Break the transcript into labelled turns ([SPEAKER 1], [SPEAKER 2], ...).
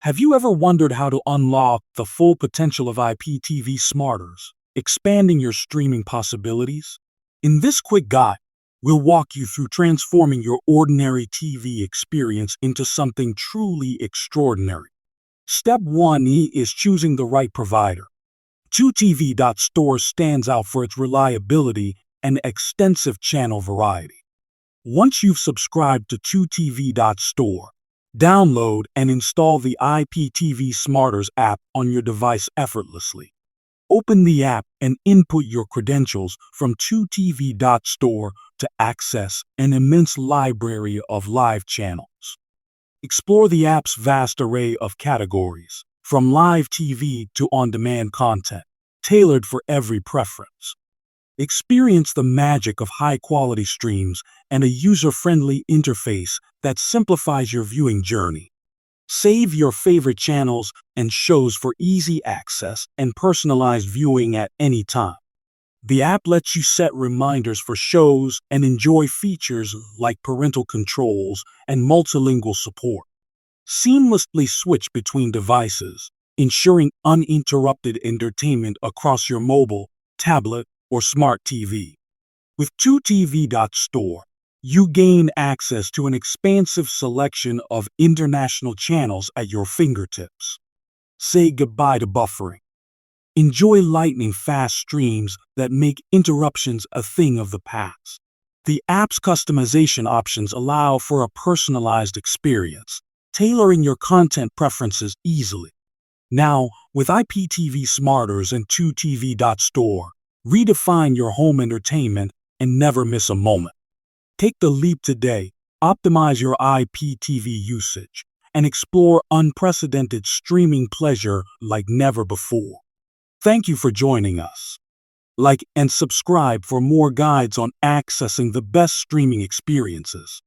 [SPEAKER 1] Have you ever wondered how to unlock the full potential of IPTV Smarters, expanding your streaming possibilities? In this quick guide, we'll walk you through transforming your ordinary TV experience into something truly extraordinary. Step 1 is choosing the right provider. 2TV.store stands out for its reliability and extensive channel variety. Once you've subscribed to 2TV.store, download and install the IPTV Smarters app on your device effortlessly. Open the app and input your credentials from 2TV.store to access an immense library of live channels. Explore the app's vast array of categories, from live TV to on-demand content, tailored for every preference. Experience the magic of high-quality streams and a user-friendly interface that simplifies your viewing journey. Save your favorite channels and shows for easy access and personalized viewing at any time. The app lets you set reminders for shows and enjoy features like parental controls and multilingual support. Seamlessly switch between devices, ensuring uninterrupted entertainment across your mobile, tablet, or smart TV. With 2TV.store, you gain access to an expansive selection of international channels at your fingertips. Say goodbye to buffering. Enjoy lightning-fast streams that make interruptions a thing of the past. The app's customization options allow for a personalized experience, tailoring your content preferences easily. Now, with IPTV Smarters and 2TV.store, redefine your home entertainment and never miss a moment. Take the leap today, optimize your IPTV usage, and explore unprecedented streaming pleasure like never before. Thank you for joining us. Like and subscribe for more guides on accessing the best streaming experiences.